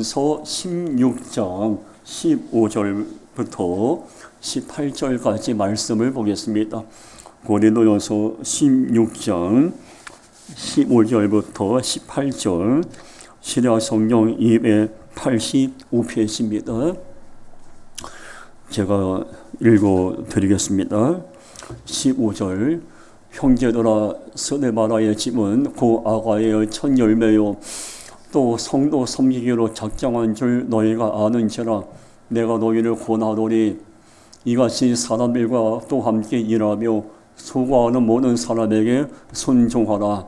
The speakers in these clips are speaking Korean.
서 16장 15절부터 18절까지 말씀을 보겠습니다. 고린도전서 16장 15절부터 18절 신약 성경 285페이지입니다. 제가 읽어드리겠습니다. 15절 형제들아 스데바라의 집은 고 아가의 첫 열매요 또 성도 섬기기로 작정한 줄 너희가 아는지라 내가 너희를 권하노니 이같이 사람들과 또 함께 일하며 수고하는 모든 사람에게 순종하라.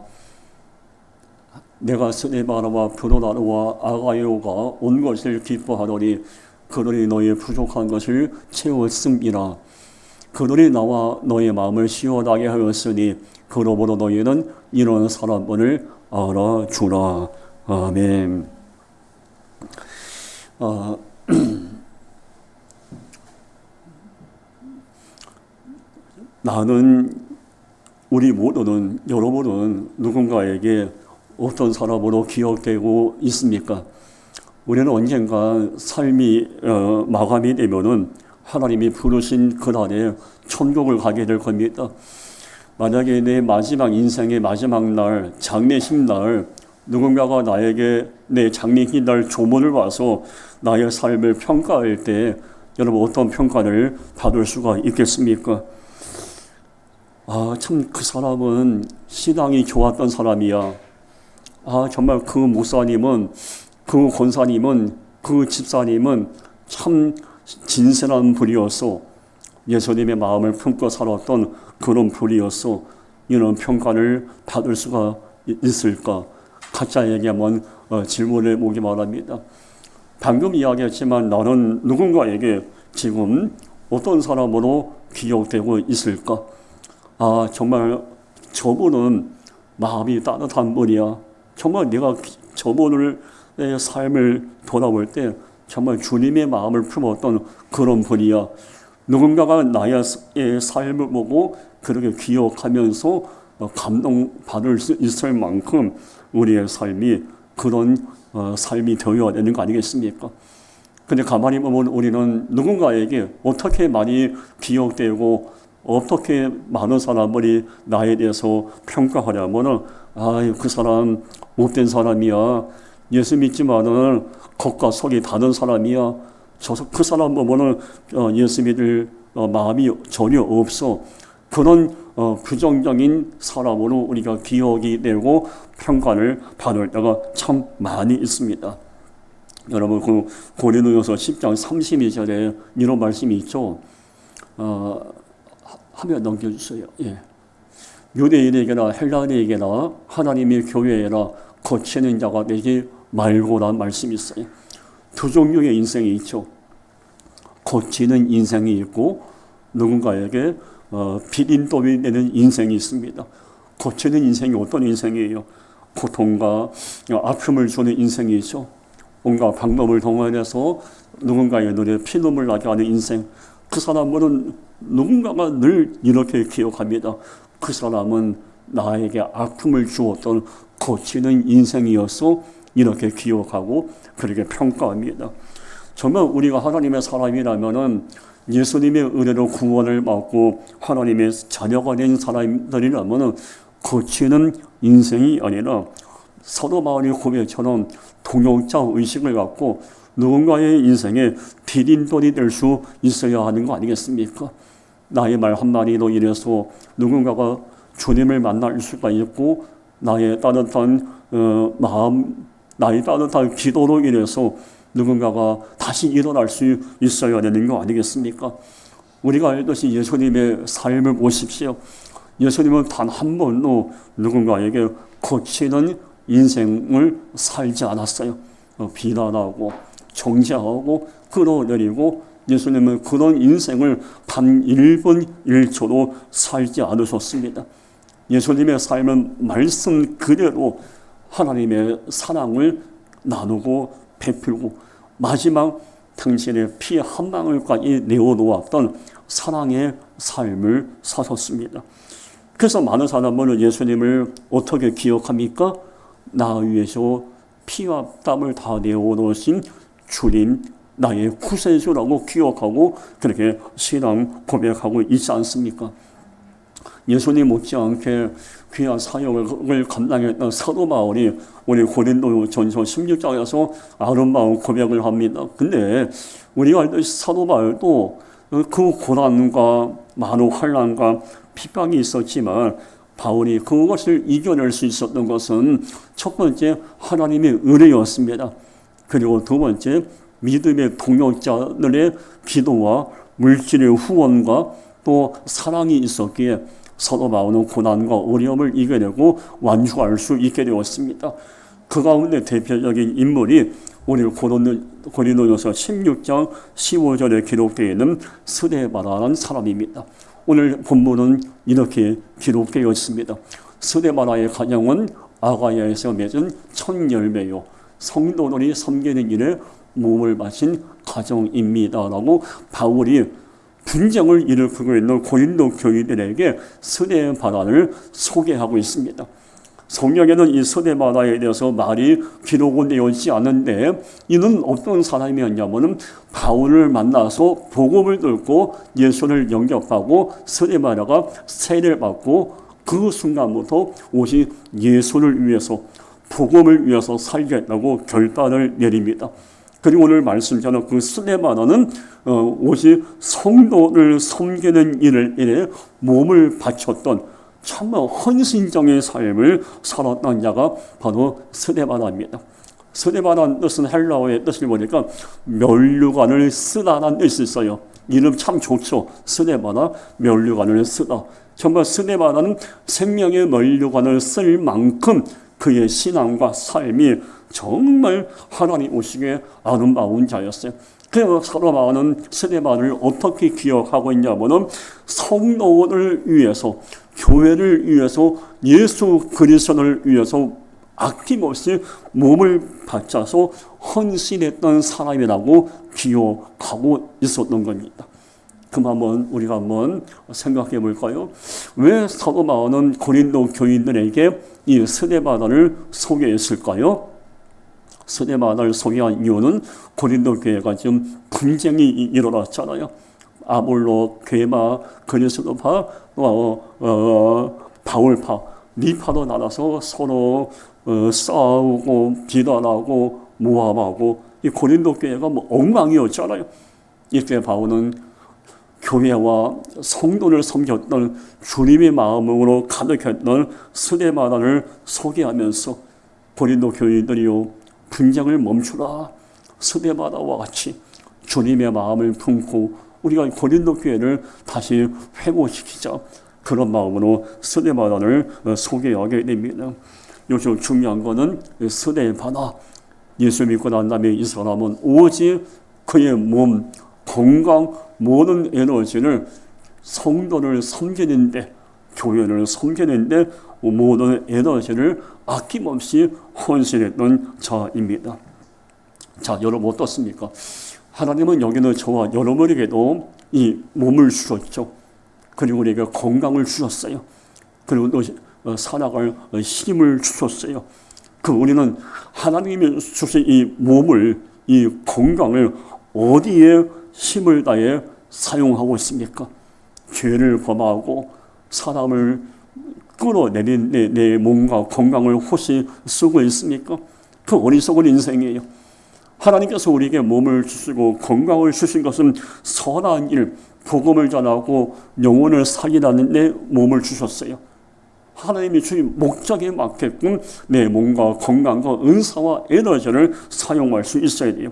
내가 스데바라와 브로나르와 아가이오가 온 것을 기뻐하노니 그들이 너희의 부족한 것을 채웠음이라. 그들이 나와 너희 마음을 시원하게 하였으니 그러므로 너희는 이런 사람들을 알아주라. 아멘. 나는, 우리 모두는, 여러분은 누군가에게 어떤 사람으로 기억되고 있습니까? 우리는 언젠가 삶이 마감이 되면은 하나님이 부르신 그날에 천국을 가게 될 겁니다. 만약에 내 마지막 인생의 마지막 날, 장례식 날, 누군가가 나에게 내 장례식 날 조문을 와서 나의 삶을 평가할 때 여러분 어떤 평가를 받을 수가 있겠습니까? 참 그 사람은 신앙이 좋았던 사람이야. 정말 그 목사님은, 그 권사님은, 그 집사님은 참 진실한 분이었어. 예수님의 마음을 품고 살았던 그런 분이었어. 이런 평가를 받을 수가 있을까? 가짜에게 한번 질문을 보기 바랍니다. 방금 이야기했지만 나는 누군가에게 지금 어떤 사람으로 기억되고 있을까? 정말 저분은 마음이 따뜻한 분이야. 정말 내가 저분의 삶을 돌아볼 때 정말 주님의 마음을 품었던 그런 분이야. 누군가가 나의 삶을 보고 그렇게 기억하면서 감동받을 수 있을 만큼 우리의 삶이 그런 삶이 되어야 되는 거 아니겠습니까? 근데 가만히 보면 우리는 누군가에게 어떻게 많이 기억되고 어떻게 많은 사람들이 나에 대해서 평가하냐면은 그 사람 못된 사람이야. 예수 믿지만은 겉과 속이 다른 사람이야. 그 사람 보면은 예수 믿을 마음이 전혀 없어. 그런 부정적인 사람으로 우리가 기억이 되고 평가를 받을 때가 참 많이 있습니다. 여러분 그 고린도전서 10장 32절에 이런 말씀이 있죠. 화면 넘겨주세요. 예. 유대인에게나 헬라인에게나 하나님의 교회에나 거치는 자가 되지 말고라는 말씀이 있어요. 두 종류의 인생이 있죠. 거치는 인생이 있고 누군가에게 비린도이 되는 인생이 있습니다. 거치는 인생이 어떤 인생이에요? 고통과 아픔을 주는 인생이죠. 온갖 방법을 동원해서 누군가의 눈에 피눈물 나게 하는 인생. 그 사람은 누군가가 늘 이렇게 기억합니다. 그 사람은 나에게 아픔을 주었던 거치는 인생이었어. 이렇게 기억하고 그렇게 평가합니다. 정말 우리가 하나님의 사람이라면은 예수님의 은혜로 구원을 받고 하나님의 자녀가 된 사람들이라면은 거치는 인생이 아니라 사도 바울의 고백처럼 동역자 의식을 갖고 누군가의 인생에 디딤돌이 될 수 있어야 하는 거 아니겠습니까? 나의 말 한마디로 인해서 누군가가 주님을 만날 수가 있고 나의 따뜻한 마음, 나의 따뜻한 기도로 인해서 누군가가 다시 일어날 수 있어야 되는 거 아니겠습니까? 우리가 알듯이 예수님의 삶을 보십시오. 예수님은 단 한 번도 누군가에게 거치는 인생을 살지 않았어요. 비난하고 정죄하고 끌어내리고 예수님은 그런 인생을 단 1분 1초도 살지 않으셨습니다. 예수님의 삶은 말씀 그대로 하나님의 사랑을 나누고 베풀고 마지막 당신의 피 한 방울까지 내어놓았던 사랑의 삶을 사셨습니다. 그래서 많은 사람들은 예수님을 어떻게 기억합니까? 나 위해서 피와 땀을 다 내어놓으신 주님 나의 구세주라고 기억하고 그렇게 신앙 고백하고 있지 않습니까? 예수님 못지않게 귀한 사역을 감당했던 사도 바울이 우리 고린도전서 16장에서 아름다운 고백을 합니다. 근데 우리가 알듯이 사도 바울도 그 고난과 많은 환난과 핍박이 있었지만 바울이 그것을 이겨낼 수 있었던 것은 첫 번째 하나님의 은혜였습니다. 그리고 두 번째 믿음의 동역자들의 기도와 물질의 후원과 또 사랑이 있었기에 사도 바울은 고난과 어려움을 이겨내고 완주할 수 있게 되었습니다. 그 가운데 대표적인 인물이 우리 고린도전서 16장 15절에 기록되어 있는 스데바라는 사람입니다. 오늘 본문은 이렇게 기록되어 있습니다. 스데바라의 가정은 아가야에서 맺은 첫 열매요 성도들이 섬기는 일에 몸을 바친 가정입니다라고 바울이 분쟁을 일으키고 있는 고린도 교인들에게 스데바라를 소개하고 있습니다. 성경에는 이 스데바라에 대해서 말이 기록은 되어 있지 않은데 이는 어떤 사람이었냐면 바울을 만나서 복음을 듣고 예수를 영접하고 스데바라가 세례를 받고 그 순간부터 오직 예수를 위해서 복음을 위해서 살겠다고 결단을 내립니다. 그리고 오늘 말씀처럼 그 스데바라는 오직 성도를 섬기는 일에 몸을 바쳤던 정말 헌신적인 삶을 살았던 자가 바로 스데바라입니다. 스데바라는 뜻은 헬라어의 뜻을 보니까 면류관을 쓰다라는 뜻이 있어요. 이름 참 좋죠. 스데바라, 면류관을 쓰다. 정말 스데바라는 생명의 면류관을 쓸 만큼 그의 신앙과 삶이 정말 하나님 오시기에 아름다운 자였어요. 그래서 사도 바울은 스데바를 어떻게 기억하고 있냐면은 성도를 위해서, 교회를 위해서, 예수 그리스도를 위해서 아낌없이 몸을 바쳐서 헌신했던 사람이라고 기억하고 있었던 겁니다. 그럼 우리가 한번 생각해 볼까요? 왜 사도 바울은 고린도 교인들에게 이 스데바라를 소개했을까요? 스데바라를 소개한 이유는 고린도 교회가 지금 분쟁이 일어났잖아요. 아볼로, 게마, 그리스도파, 바울파, 니파도 나눠서 서로 싸우고 비난하고 모함하고 이 고린도 교회가 엉망이었잖아요. 이때 바울은 교회와 성도를 섬겼던 주님의 마음으로 가득했던 스데바라를 소개하면서 고린도 교인들이요 분쟁을 멈추라. 스데바라와 같이 주님의 마음을 품고 우리가 고린도 교회를 다시 회복시키자. 그런 마음으로 스데바라를 소개하게 됩니다. 여기서 중요한 것은 스데바라. 예수 믿고 난 다음에 이 사람은 오직 그의 몸, 건강, 모든 에너지를 성도를 섬기는데, 교회를 섬기는데 모든 에너지를 아낌없이 헌신했던 자입니다. 자, 여러분 어떻습니까? 하나님은 여기는 저와 여러분에게도 이 몸을 주셨죠. 그리고 우리에게 건강을 주셨어요. 그리고 또 살아갈 힘을 주셨어요. 우리는 하나님이 주신 이 몸을, 이 건강을 어디에 힘을 다해 사용하고 있습니까? 죄를 범하고 사람을 끌어내린 내 몸과 건강을 혹시 쓰고 있습니까? 그 어리석은 인생이에요. 하나님께서 우리에게 몸을 주시고 건강을 주신 것은 선한 일, 복음을 전하고 영혼을 살리라는 내 몸을 주셨어요. 하나님이 주신 목적에 맞게끔 내 몸과 건강과 은사와 에너지를 사용할 수 있어야 돼요.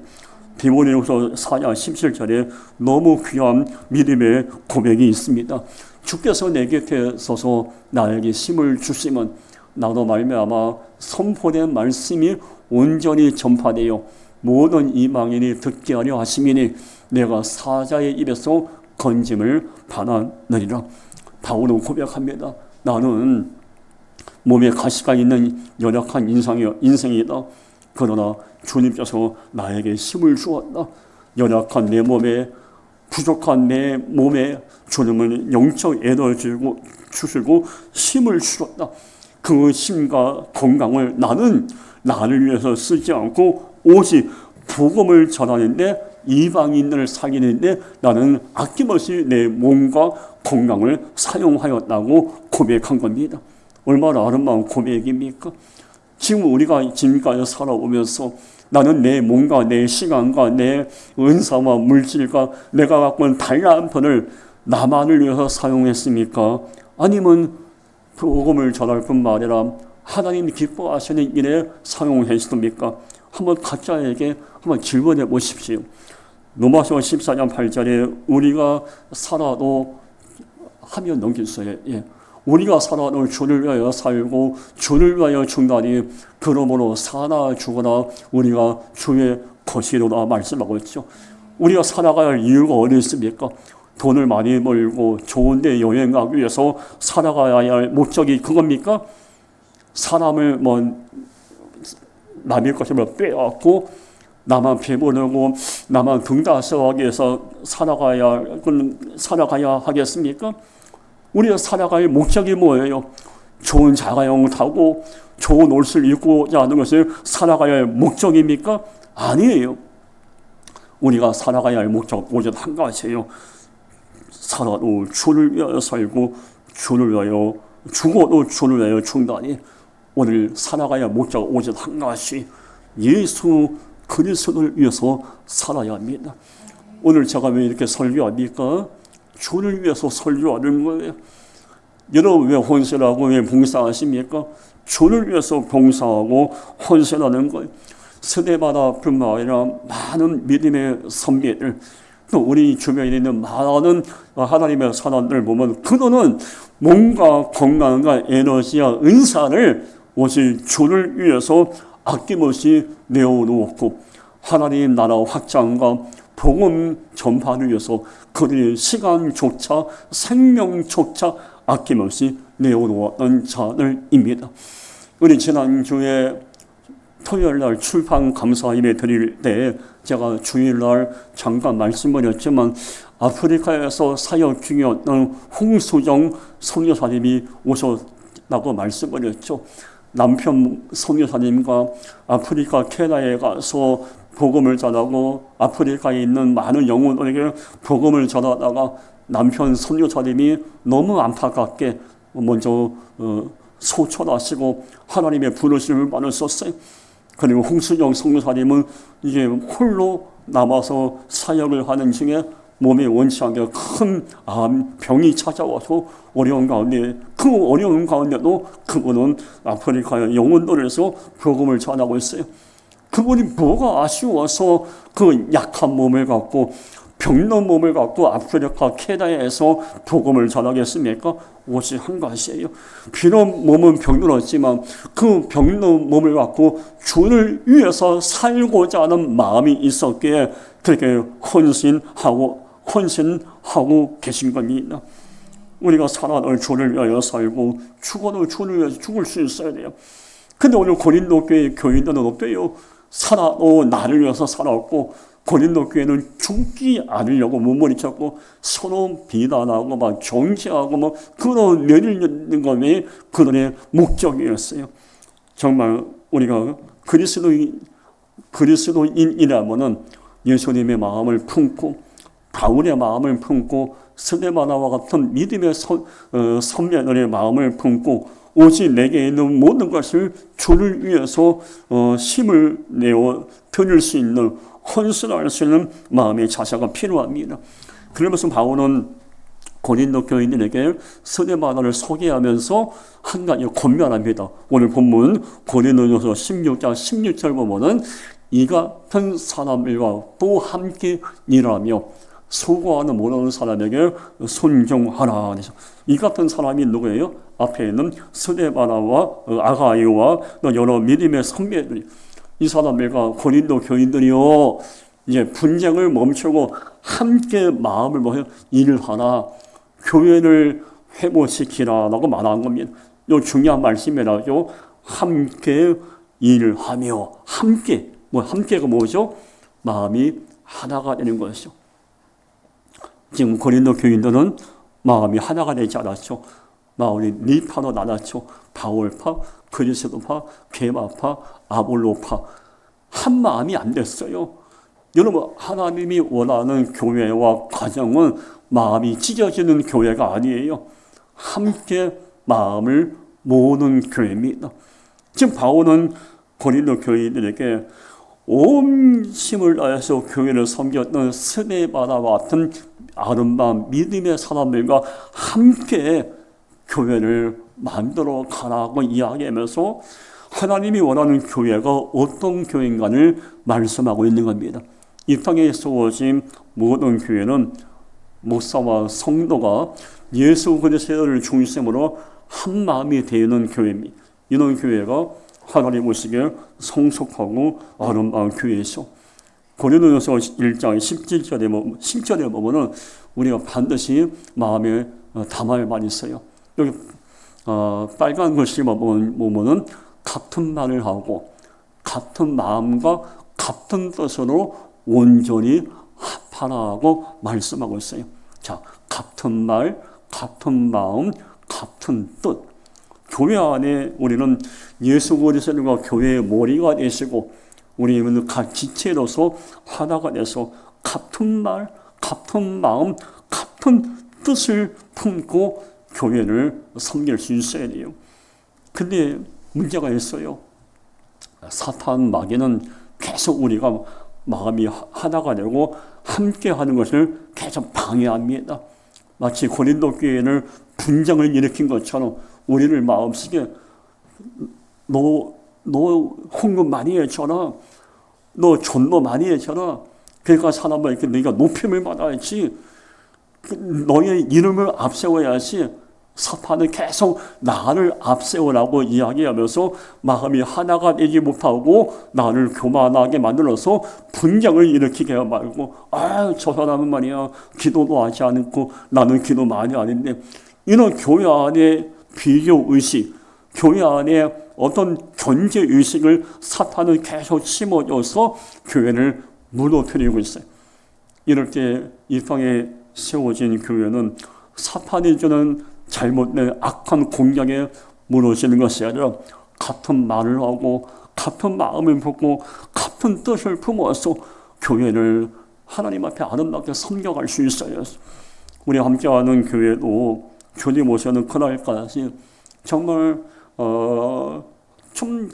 디모데후서 4장 17절에 너무 귀한 믿음의 고백이 있습니다. 주께서 내 곁에 서서 나에게 힘을 주시면 나도 말미암아 선포된 말씀이 온전히 전파되어 모든 이방인이 듣게 하려 하심이니 내가 사자의 입에서 건짐을 받았느니라. 바울은 고백합니다. 나는 몸에 가시가 있는 연약한 인생이다. 그러나 주님께서 나에게 힘을 주었다. 연약한 내 몸에, 부족한 내 몸에 주님은 영적 에너지를 주시고 힘을 주셨다. 그 힘과 건강을 나는 나를 위해서 쓰지 않고 오직 복음을 전하는데 이방인들을 살리는데 나는 아낌없이 내 몸과 건강을 사용하였다고 고백한 겁니다. 얼마나 아름다운 고백입니까? 지금 우리가 지금까지 살아오면서 나는 내 몸과 내 시간과 내 은사와 물질과 내가 갖고 있는 다양한 편을 나만을 위해서 사용했습니까? 아니면 복음을 전할 뿐만 아니라 하나님 기뻐하시는 일에 사용했습니까? 한번 각자에게 한번 질문해 보십시오. 로마서 14장 8절에 우리가 살아도 하면 넘겼어요. 예. 우리가 살아도 주를 위하여 살고 주를 위하여 죽나니 그러므로 사나 죽으나 우리가 주의 것이로라 말씀하고 있죠. 우리가 살아가야 할 이유가 어디 있습니까? 돈을 많이 벌고 좋은 데 여행 가기 위해서 살아가야 할 목적이 그겁니까? 사람을 남의 것을 빼앗고 나만 배부르고 나만 등다스하기 위해서 살아가야 하겠습니까? 우리가 살아갈 목적이 뭐예요? 좋은 자가용 타고 좋은 옷을 입고자 하는 것이 살아가야 할 목적입니까? 아니에요. 우리가 살아가야 할 목적 오직 한 가지예요. 살아도 주를 위하여 살고 주를 위하여 죽어도 주를 위하여 죽다니 오늘 살아가야 할 목적 오직 한 가지 예수 그리스도를 위해서 살아야 합니다. 오늘 제가 왜 이렇게 설교합니까? 주를 위해서 설교하는 거예요. 여러분 왜 헌신하고 왜 봉사하십니까? 주를 위해서 봉사하고 헌신하는 거예요. 스데바나 뿐만 아니라 많은 믿음의 선배들 또 우리 주변에 있는 많은 하나님의 사람들 보면 그들은 몸과 건강과 에너지와 은사를 오직 주를 위해서 아낌없이 내어놓고 하나님 나라 확장과 복음 전파를 위해서 그들의 시간조차 생명조차 아낌없이 내어놓았던 자들입니다. 우리 지난주에 토요일날 출판 감사 예배 드릴 때 제가 주일날 잠깐 말씀을 했지만 아프리카에서 사역 중이었던 홍수정 선교사님이 오셨다고 말씀을 했죠. 남편 선교사님과 아프리카 케냐에 가서 복음을 전하고 아프리카에 있는 많은 영혼들에게 복음을 전하다가 남편 선교사님이 너무 안타깝게 먼저 소천하시고 하나님의 부르심을 받으셨어요. 그리고 홍수정 선교사님은 이제 홀로 남아서 사역을 하는 중에 몸에 원치 않게 큰 병이 찾아와서 어려운 가운데 그 어려운 가운데도 그분은 아프리카의 영혼들에서 복음을 전하고 있어요. 그분이 뭐가 아쉬워서 그 약한 몸을 갖고 병든 몸을 갖고 아프리카 케냐에서 복음을 전하겠습니까? 오직 한 가지예요. 비록 몸은 병들었지만 그 병든 몸을 갖고 주를 위해서 살고자 하는 마음이 있었기에 그렇게 헌신하고 계신 겁니다. 우리가 살아도 주를 위하여 살고 죽어도 주를 위해서 죽을 수 있어야 돼요. 근데 오늘 고린도 교회 교인들은 어때요? 살아도 나를 위해서 살았고 고린도 교회는 죽지 않으려고 몸부림쳤고 서로 비난하고 막 정죄하고 그런 내리는 것이 그들의 목적이었어요. 정말 우리가 그리스도인이라면은 예수님의 마음을 품고 바울의 마음을 품고 스데바나와 같은 믿음의 선배들의 마음을 품고 오직 내게 있는 모든 것을 주를 위해서 힘을 내어 드릴 수 있는 헌신할 수 있는 마음의 자세가 필요합니다. 그러면서 바울은 고린도 교인들에게 스데바나를 소개하면서 한 가지 권면합니다. 오늘 본문 고린도전서 16장 16절 보면은 이 같은 사람들과 또 함께 일하며 수고하는 모든 사람에게 순종하라. 이 같은 사람이 누구예요? 앞에 있는 스데바나와 아가이와 여러 믿음의 선배들. 이 사람들과 고린도 교인들이요 이제 분쟁을 멈추고 함께 마음을 모여 일을 하나 교회를 회복시키라라고 말한 겁니다. 이 중요한 말씀이라죠. 함께 일을 하며 함께가 뭐죠? 마음이 하나가 되는 것이죠. 지금 고린도 교인들은 마음이 하나가 되지 않았죠. 마을이 네 파로 나눴죠. 바울파, 그리스도파, 게바파, 아볼로파. 한 마음이 안 됐어요. 여러분, 하나님이 원하는 교회와 가정은 마음이 찢어지는 교회가 아니에요. 함께 마음을 모으는 교회입니다. 지금 바울은 고린도 교인들에게 온 힘을 다해서 교회를 섬겼던 스데바나와 같은 아름다운 믿음의 사람들과 함께 교회를 만들어 가라고 이야기하면서 하나님이 원하는 교회가 어떤 교회인가를 말씀하고 있는 겁니다. 이 땅에 세워진 모든 교회는 목사와 성도가 예수 그리스도를 중심으로 한 마음이 되는 교회입니다. 이런 교회가 하나님 보시기에 성숙하고 아름다운 교회이죠. 고린도전서 1장 10절에 보면은 우리가 반드시 마음에 담아야 말이 있어요. 여기 빨간 글씨만 보면은 같은 말을 하고 같은 마음과 같은 뜻으로 온전히 합하라고 말씀하고 있어요. 자, 같은 말, 같은 마음, 같은 뜻. 교회 안에 우리는 예수 그리스도가 교회의 머리가 되시고 우리는 각 지체로서 하나가 돼서 같은 말, 같은 마음, 같은 뜻을 품고 교회를 섬길 수 있어야 돼요. 근데 문제가 있어요. 사탄 마귀는 계속 우리가 마음이 하나가 되고 함께 하는 것을 계속 방해합니다. 마치 고린도 교회는 분쟁을 일으킨 것처럼 우리를 마음속에 너 헌금 많이 해줘라. 너 전도 많이 해줘라. 그러니까 사람을 이렇게 네가 높임을 받아야지. 너의 이름을 앞세워야지. 사탄은 계속 나를 앞세우라고 이야기하면서 마음이 하나가 되지 못하고 나를 교만하게 만들어서 분쟁을 일으키게 말고 저 사람은 말이야 기도도 하지 않고 나는 기도 많이 하는데 이런 교회 안에 비교의식, 교회 안에 어떤 견제의식을 사탄은 계속 심어줘서 교회를 무너뜨리고 있어요. 이럴 때 이 땅에 세워진 교회는 사탄이 주는 잘못된 악한 공격에 무너지는 것이 아니라 같은 말을 하고 같은 마음을 품고 같은 뜻을 품어서 교회를 하나님 앞에 아름답게 섬겨갈 수 있어요. 우리 함께하는 교회도 주님 오시는 그날까지 정말 좀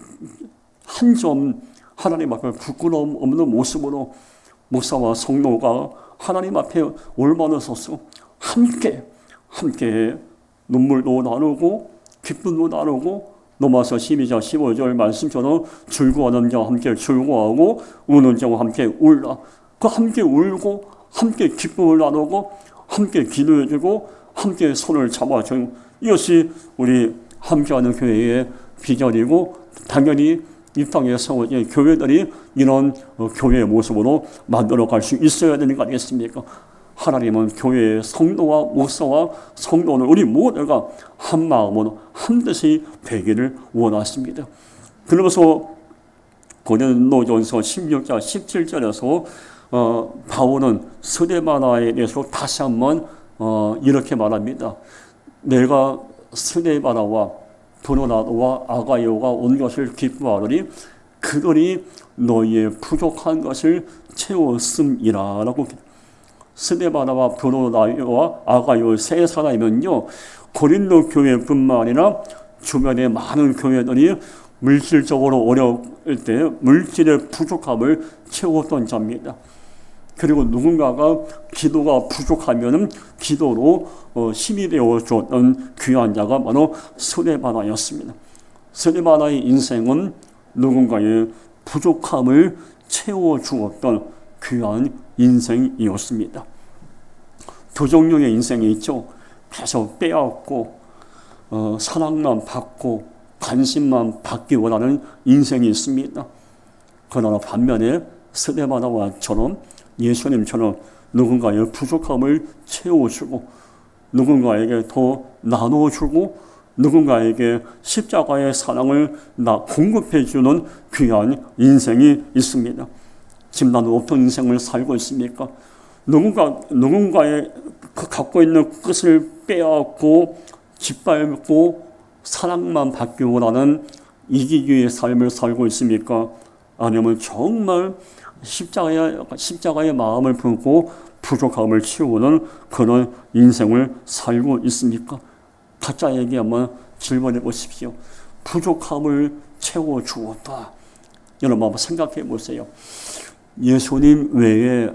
한 점 하나님 앞에 부끄러움 없는 모습으로 목사와 성도가 하나님 앞에 올바로 서서 함께 눈물도 나누고 기쁨도 나누고 로마서 12장 15절 말씀처럼 즐거워하는 자와 함께 즐거워하고 우는 자와 함께 울라. 그 함께 울고 함께 기쁨을 나누고 함께 기도해주고 함께 손을 잡아주고 이것이 우리 함께하는 교회의 비전이고 당연히 이 땅에 세워진 교회들이 이런 교회의 모습으로 만들어갈 수 있어야 되는 거 아니겠습니까? 하나님은 교회의 성도와 목사와 성도는 우리 모두가 한 마음으로 한 뜻이 되기를 원하십니다. 그러면서 고린도전서 16장 17절에서 바울은 스데바나에 대해서 다시 한번 이렇게 말합니다. 내가 스데바나와 브로나도와 아가이오가 온 것을 기뻐하노니 그들이 너희의 부족한 것을 채웠음이라 라고. 스데바나와 브로나와 아가이오 세 사람이면요 고린도 교회뿐만 아니라 주변의 많은 교회들이 물질적으로 어려울 때 물질의 부족함을 채웠던 자입니다. 그리고 누군가가 기도가 부족하면 기도로 힘이 되어줬던 귀한 자가 바로 스데바나였습니다. 스데바나의 인생은 누군가의 부족함을 채워주었던 귀한 인생이었습니다. 두 종류의 인생이 있죠. 계속 빼앗고 사랑만 받고 관심만 받기 원하는 인생이 있습니다. 그러나 반면에 스데바나와처럼 예수님처럼 누군가의 부족함을 채워주고 누군가에게 더 나눠주고 누군가에게 십자가의 사랑을 공급해주는 귀한 인생이 있습니다. 지금 나는 어떤 인생을 살고 있습니까? 누군가의 갖고 있는 것을 빼앗고 짓밟고 사랑만 받기 원하는 이기주의 삶을 살고 있습니까? 아니면 정말 십자가의 마음을 품고 부족함을 채우는 그런 인생을 살고 있습니까? 각자에게 한번 질문해 보십시오. 부족함을 채워주었다. 여러분 한번 생각해 보세요. 예수님 외에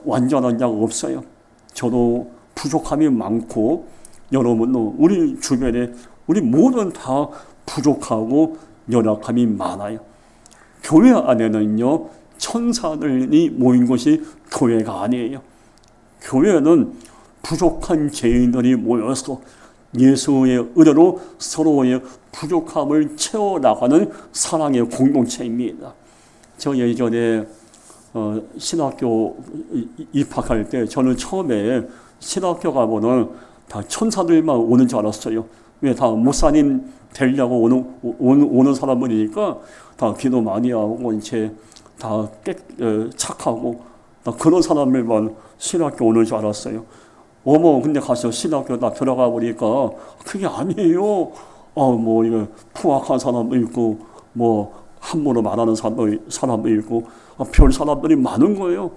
완전한 자가 없어요. 저도 부족함이 많고 여러분도 우리 주변에 우리 모두는 다 부족하고 연약함이 많아요. 교회 안에는요, 천사들이 모인 것이 교회가 아니에요. 교회는 부족한 죄인들이 모여서 예수의 은혜로 서로의 부족함을 채워나가는 사랑의 공동체입니다. 저 예전에 신학교 입학할 때 저는 처음에 신학교 가보는 다 천사들만 오는 줄 알았어요. 왜 다 목사님 되려고 오는 사람들이니까 다 기도 많이 하고 이제 다 착하고 다 그런 사람들만 신학교 오는 줄 알았어요. 근데 가서 신학교 다 들어가 보니까 그게 아니에요. 뭐 이거 포악한 사람도 있고 뭐 함부로 말하는 사람도 있고 별 사람들이 많은 거예요.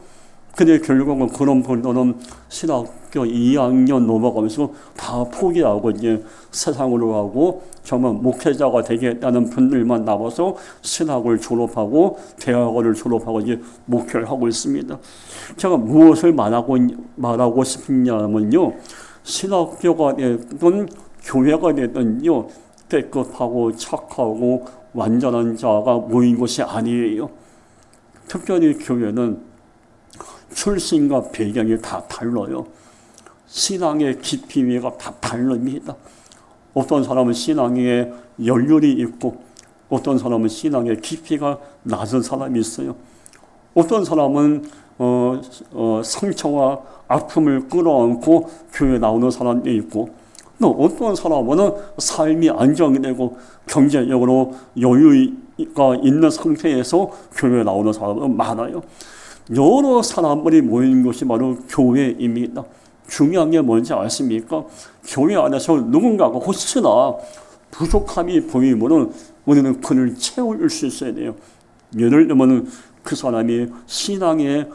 근데 결국은 그런 분들은 신학교 2학년 넘어가면서 다 포기하고 이제 세상으로 가고 정말 목회자가 되겠다는 분들만 남아서 신학을 졸업하고 대학원을 졸업하고 이제 목회를 하고 있습니다. 제가 무엇을 말하고 싶냐면요, 신학교가 되든 교회가 되든요, 깨끗하고 착하고 완전한 자가 모인 것이 아니에요. 특별히 교회는 출신과 배경이 다 달라요. 신앙의 깊이가 다 다릅니다. 어떤 사람은 신앙에 열렬이 있고 어떤 사람은 신앙의 깊이가 낮은 사람이 있어요. 어떤 사람은 상처와 아픔을 끌어안고 교회에 나오는 사람이 있고 또 어떤 사람은 삶이 안정되고 경제적으로 여유가 있는 상태에서 교회에 나오는 사람은 많아요. 여러 사람들이 모이는 것이 바로 교회입니다. 중요한 게 뭔지 아십니까? 교회 안에서 누군가가 혹시나 부족함이 보이면 우리는 그를 채울 수 있어야 돼요. 예를 들면 그 사람이 신앙에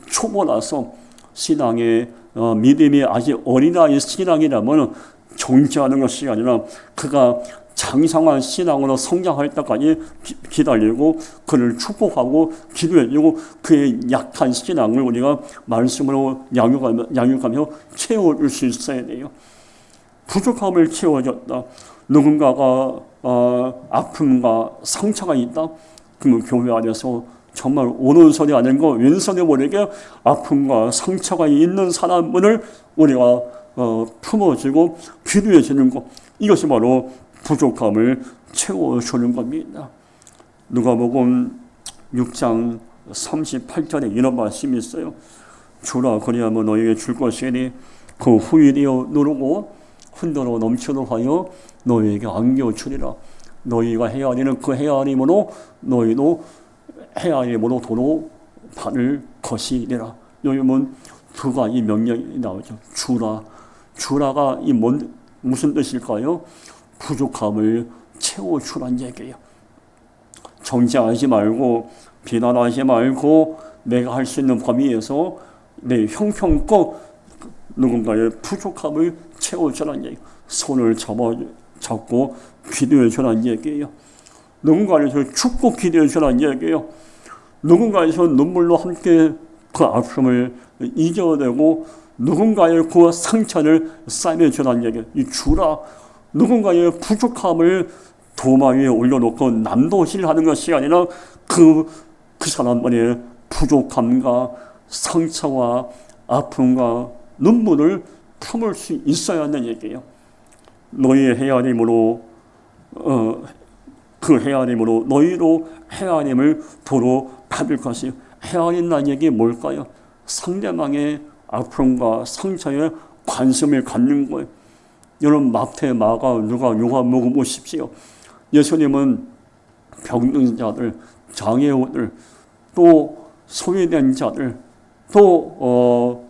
초보라서 신앙에 믿음이 아직 어린아이 신앙이라면 정죄하는 것이 아니라 그가 장성한 신앙으로 성장할 때까지 기다리고 그를 축복하고 기도해주고 그의 약한 신앙을 우리가 말씀으로 양육하며 채워줄 수 있어야 돼요. 부족함을 채워줬다. 누군가가 아픔과 상처가 있다. 그러면 교회 안에서 정말 오른손이 아닌가 왼손에 모르게 아픔과 상처가 있는 사람을 우리가 품어주고 기도해 주는 것, 이것이 바로 부족함을 채워주는 겁니다. 누가복음 6장 38절에 이런 말씀이 있어요. 주라 그리하면 너희에게 줄 것이니 그 후일이여 누르고 흔들어 넘치도록 하여 너희에게 안겨주리라. 너희가 헤아리는 그 헤아림으로 너희도 헤아림으로 도로 받을 것이니라. 여기 보면 두 가지 명령이 나오죠. 주라가 무슨 뜻일까요? 부족함을 채워주란 얘기예요. 정죄하지 말고 비난하지 말고 내가 할 수 있는 범위에서 내 형편껏 누군가의 부족함을 채워주란 얘기예요. 손을 잡고 기도해주란 얘기예요. 누군가에서 축복 기도해주란 얘기예요. 누군가에서 눈물로 함께 그 아픔을 이겨내고 누군가의 그 상처를 싸매주란 얘기예요. 이 주라, 누군가의 부족함을 도마 위에 올려놓고 남도질하는 것이 아니라 그 사람만의 부족함과 상처와 아픔과 눈물을 품을 수 있어야 하는 얘기예요. 너희의 헤아림으로 그 헤아림으로 너희로 헤아림을 도로 받을 것이요. 헤아린다는 얘기 뭘까요? 상대방의 아픔과 상처에 관심을 갖는 거예요. 여러분 마태, 마가, 누가, 요한복음 보십시오. 예수님은 병든 자들, 장애우들, 또 소외된 자들, 또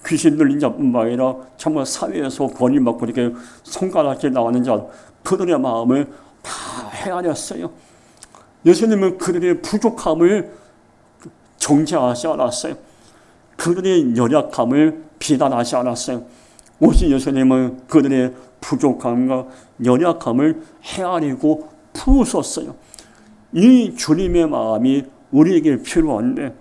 귀신 들린 자뿐만 아니라 정말 사회에서 버림받고 이렇게 손가락질 나오는 자, 그들의 마음을 다 헤아렸어요. 예수님은 그들의 부족함을 정죄하지 않았어요. 그들의 연약함을 비난하지 않았어요. 오직 예수님은 그들의 부족함과 연약함을 헤아리고 품으셨어요. 이 주님의 마음이 우리에게 필요한데,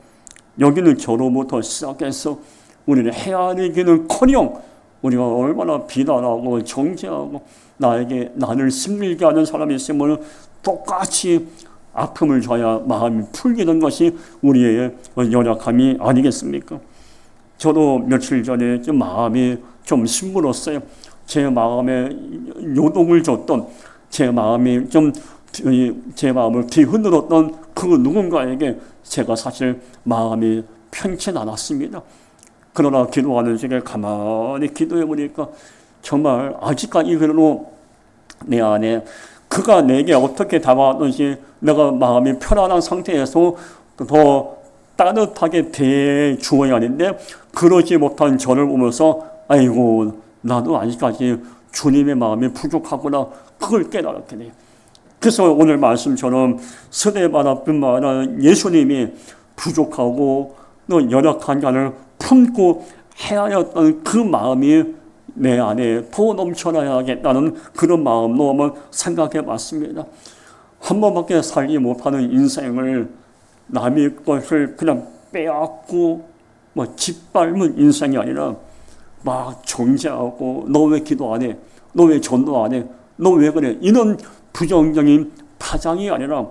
여기는 저로부터 시작해서 우리는 헤아리기는커녕 우리가 얼마나 비난하고 정죄하고 나를 심밀게 하는 사람이 있으면 똑같이 아픔을 줘야 마음이 풀리는 것이 우리의 연약함이 아니겠습니까? 저도 며칠 전에 좀 마음이 좀 심물었어요. 제 마음에 요동을 줬던, 제 마음을 뒤흔들었던 그 누군가에게 제가 사실 마음이 편치 않았습니다. 그러나 기도하는 중에 가만히 기도해 보니까 정말 아직까지 그래도 내 안에 그가 내게 어떻게 다가왔는지 내가 마음이 편안한 상태에서 더 따뜻하게 대해주어야 하는데, 그러지 못한 저를 보면서 아이고 나도 아직까지 주님의 마음이 부족하구나, 그걸 깨달았게 돼요. 그래서 오늘 말씀처럼 스데반뿐만 아니라 예수님이 부족하고 또 연약한 자를 품고 헤아렸던 그 마음이 내 안에 더 넘쳐나야겠다는 그런 마음으로 한번 생각해 봤습니다. 한 번밖에 살지 못하는 인생을 남의 것을 그냥 빼앗고 짓밟는 인생이 아니라 막 정죄하고 너 왜 기도 안 해? 너 왜 전도 안 해? 너 왜 그래? 이런 부정적인 파장이 아니라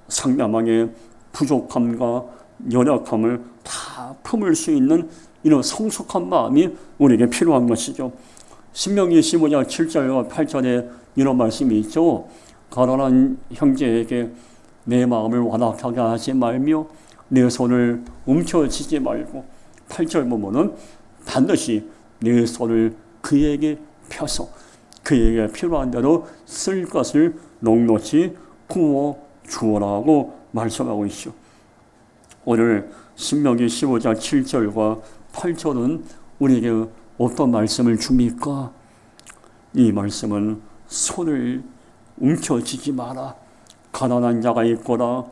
상대방의 부족함과 연약함을 다 품을 수 있는 이런 성숙한 마음이 우리에게 필요한 것이죠. 신명기 15장 7절과 8절에 이런 말씀이 있죠. 가난한 형제에게 내 마음을 완악하게 하지 말며 내 손을 움켜쥐지 말고, 8절 보면은 반드시 내 손을 그에게 펴서 그에게 필요한 대로 쓸 것을 넉넉히 부어 주어라고 말씀하고 있죠. 오늘 신명기 15장 7절과 8절은 우리에게 어떤 말씀을 줍니까? 이 말씀은 손을 움켜쥐지 마라. 가난한 자가 있거나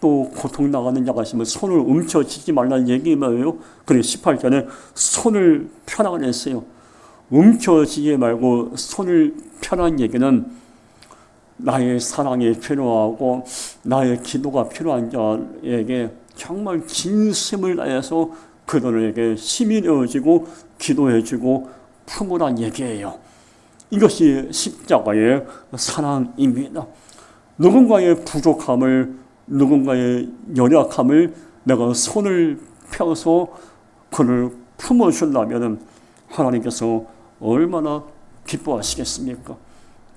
또 고통 나가는 자가 있으면 손을 움켜쥐지 말라는 얘기 뭐예요? 그래 18절에 손을 펴라 그랬어요. 움켜쥐지 말고 손을 펴라는 얘기는 나의 사랑이 필요하고 나의 기도가 필요한 자에게 정말 진심을 다해서 그들에게 힘이 되어지고 기도해주고 품으란 얘기예요. 이것이 십자가의 사랑입니다. 누군가의 부족함을, 누군가의 연약함을 내가 손을 펴서 그를 품어준다면 하나님께서 얼마나 기뻐하시겠습니까?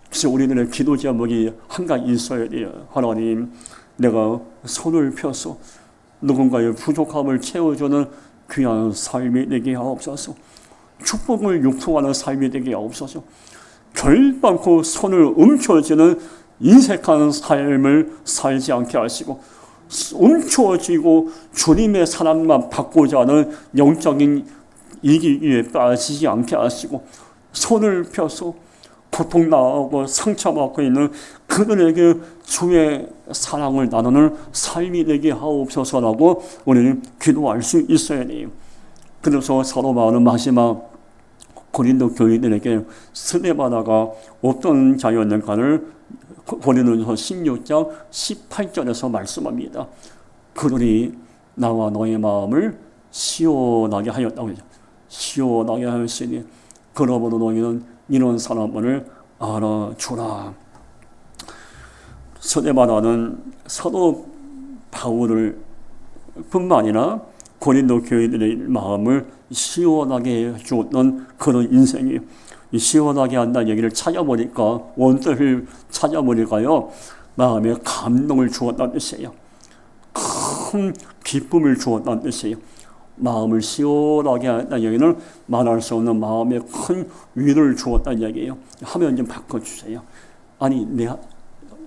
그래서 우리들의 기도 제목이 한 가지 있어야 돼요. 하나님, 내가 손을 펴서 누군가의 부족함을 채워주는 귀한 삶이 되게 하옵소서. 축복을 육성하는 삶이 되게 하옵소서. 결단코 손을 움켜쥐는 인색한 삶을 살지 않게 하시고, 움켜쥐고 주님의 사랑만 받고자 하는 영적인 이기에 빠지지 않게 하시고, 손을 펴서 고통 나오고 상처받고 있는 그들에게 주의 사랑을 나누는 삶이 되게 하옵소서라고 우리는 기도할 수 있어야 돼요. 그래서 사도 바울은 마지막 고린도 교인들에게 스데바나가 어떤 자였는가를 고린도전서 16장 18절에서 말씀합니다. 그들이 나와 너의 마음을 시원하게 하였다고 하죠. 시원하게 하였으니 그러므로 너희는 이런 사람을 알아주라. 스데바나는 사도 바울을 뿐만 아니라 고린도 교인들의 마음을 시원하게 해주었던 그런 인생이, 시원하게 한다는 얘기를 찾아보니까, 원뜻을 찾아보니까요, 마음에 감동을 주었다는 뜻이에요. 큰 기쁨을 주었다는 뜻이에요. 마음을 시원하게 한다는 얘기는 말할 수 없는 마음에 큰 위로를 주었다는 얘기예요. 화면 좀 바꿔주세요. 아니, 내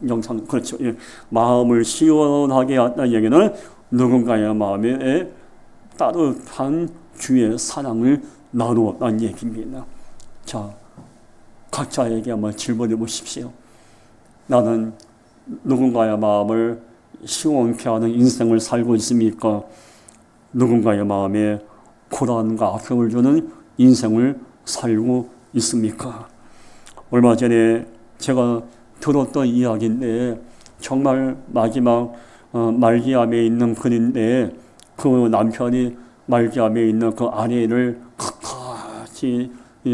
영상, 그렇죠. 예. 마음을 시원하게 한다는 얘기는 누군가의 마음에 따뜻한 주의 사랑을 나누었다는 얘기입니다. 자, 각자에게 한번 질문해 보십시오. 나는 누군가의 마음을 시원케 하는 인생을 살고 있습니까? 누군가의 마음에 고난과 아픔을 주는 인생을 살고 있습니까? 얼마 전에 제가 들었던 이야기인데 정말 마지막 말기암에 있는 분인데 그 남편이 말기암에 있는 그 아내를 끝까지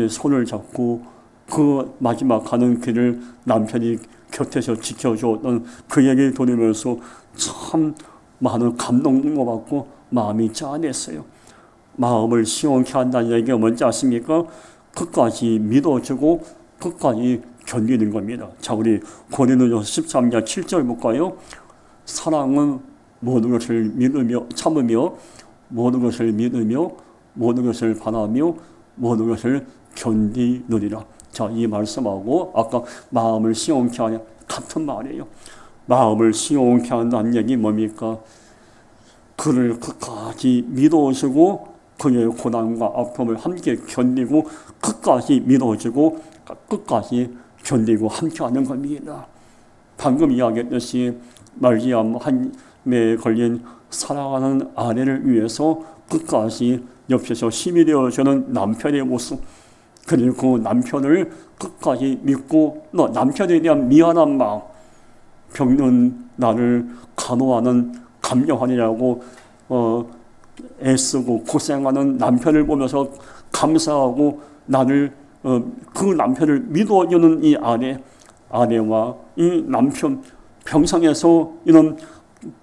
손을 잡고 그 마지막 가는 길을 남편이 곁에서 지켜주었던 그 얘기를 들으면서 참 많은 감동을 받고 마음이 짠했어요. 마음을 시원케 한다는 얘기가 뭔지 아십니까? 끝까지 믿어주고 끝까지 견디는 겁니다. 자, 우리 고린도전서 13장 7절 볼까요? 사랑은 모든 것을 믿으며 참으며 모든 것을 믿으며 모든 것을 바라며 모든 것을 견디느니라. 자, 이 말씀하고 아까 마음을 시원케 하냐 같은 말이에요. 마음을 시원케 한다는 얘기 뭡니까? 그를 끝까지 믿어주고 그의 고난과 아픔을 함께 견디고 끝까지 믿어주고 끝까지 견디고 함께하는 겁니다. 방금 이야기했듯이 말기암에 걸린 사랑하는 아내를 위해서 끝까지 옆에서 힘이 되어주는 남편의 모습, 그리고 남편을 끝까지 믿고 남편에 대한 미안한 마음, 병든 나를 간호하는 감명하느라고 애쓰고 고생하는 남편을 보면서 감사하고 나를 그 남편을 믿어주는 이 아내와 이 남편, 평생에서 이런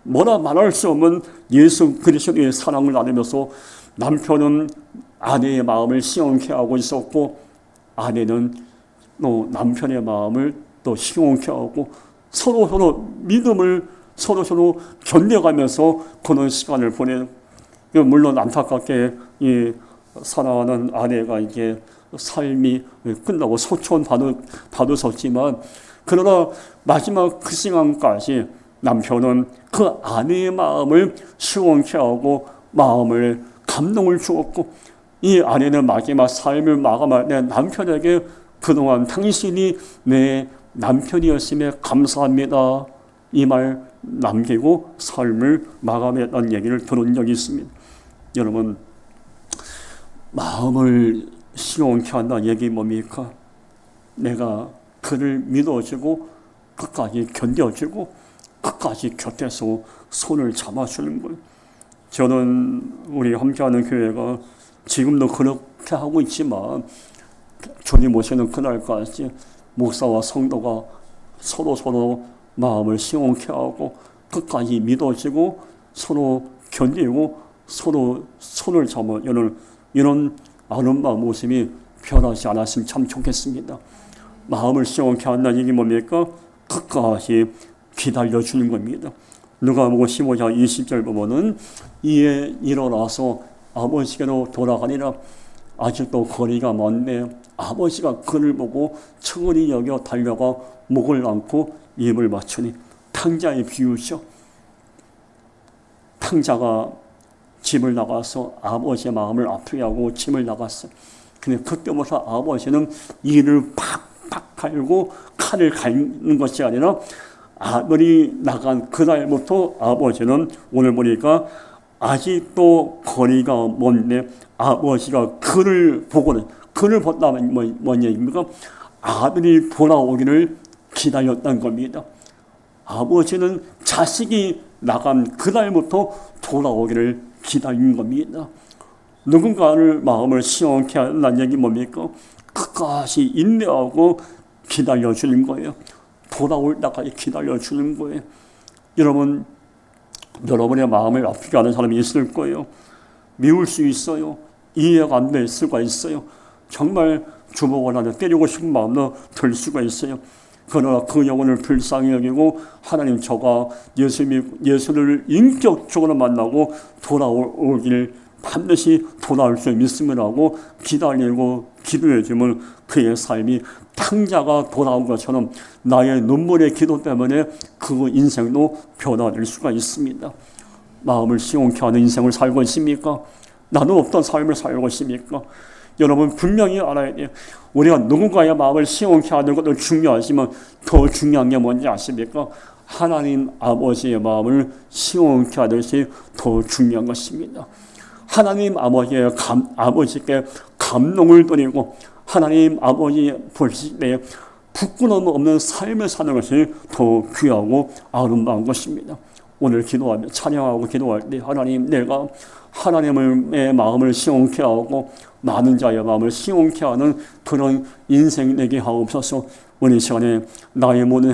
뭐라 말할 수 없는 예수 그리스도의 사랑을 나누면서 남편은 아내의 마음을 시원케 하고 있었고 아내는 또 남편의 마음을 또 시원케 하고 서로 믿음을 서로 견뎌가면서 그런 시간을 보내는, 물론 안타깝게 이 사랑하는 아내가 이제 삶이 끝나고 소천 받으셨지만 그러나 마지막 그 시간까지 남편은 그 아내의 마음을 시원케 하고 마음을 감동을 주었고 이 아내는 마지막 삶을 마감할 때 남편에게 그동안 당신이 내 남편이었음에 감사합니다 이 말 남기고 삶을 마감했다는 얘기를 들은 적이 있습니다. 여러분, 마음을 시원케 한다는 얘기 뭡니까? 내가 그를 믿어주고 끝까지 견뎌주고 끝까지 곁에서 손을 잡아주는 거예요. 저는 우리 함께하는 교회가 지금도 그렇게 하고 있지만 주님 오시는 그날까지 목사와 성도가 서로 마음을 시원케 하고 끝까지 믿어주고 서로 견디고 서로 손을 잡아 이런 아름다운 모습이 변하지 않았으면 참 좋겠습니다. 마음을 시원케 한다는 얘기 뭡니까? 끝까지 기다려주는 겁니다. 누가복음 15장 20절 보면은 이에 일어나서 아버지께로 돌아가니라. 아직도 거리가 먼데 아버지가 그를 보고 청은히 여겨 달려가 목을 안고 입을 맞추니 탕자의 비유죠. 탕자가 집을 나가서 아버지의 마음을 아프게 하고 집을 나갔어요. 근데 그때부터 아버지는 이를 팍팍 갈고 칼을 갈는 것이 아니라 아들이 나간 그날부터 아버지는 오늘 보니까 아직도 거리가 먼데 아버지가 그를 보고는 그를 봤다면 뭔 얘기입니까? 아들이 돌아오기를 기다렸다는 겁니다. 아버지는 자식이 나간 그날부터 돌아오기를 기다린 겁니다. 누군가를 마음을 시원케 하는 얘기 뭡니까? 끝까지 인내하고 기다려주는 거예요. 돌아올 때까지 기다려주는 거예요. 여러분, 여러분의 마음을 아프게 하는 사람이 있을 거예요. 미울 수 있어요. 이해가 안 될 수가 있어요. 정말 주먹을 하나 때리고 싶은 마음도 들 수가 있어요. 그러나 그 영혼을 불쌍히 여기고 하나님 저가 예수를 인격적으로 만나고 돌아오길 반드시 돌아올 수 믿음을 하고 기다리고 기도해주면 그의 삶이 탕자가 돌아온 것처럼 나의 눈물의 기도 때문에 그 인생도 변화될 수가 있습니다. 마음을 시원케 하는 인생을 살고 있습니까? 나는 어떤 삶을 살고 있습니까? 여러분 분명히 알아야 돼요. 우리가 누군가의 마음을 시원케 하는 것도 중요하지만 더 중요한 게 뭔지 아십니까? 하나님 아버지의 마음을 시원케 하듯이 더 중요한 것입니다. 하나님 아버지께 감동을 드리고 하나님 아버지 보실 때 부끄러움 없는 삶을 사는 것이 더 귀하고 아름다운 것입니다. 오늘 기도하며 찬양하고 기도할 때 하나님, 내가 하나님의 마음을 시원케 하고 많은 자의 마음을 시원케 하는 그런 인생 되게 하옵소서. 오늘 시간에 나의 모든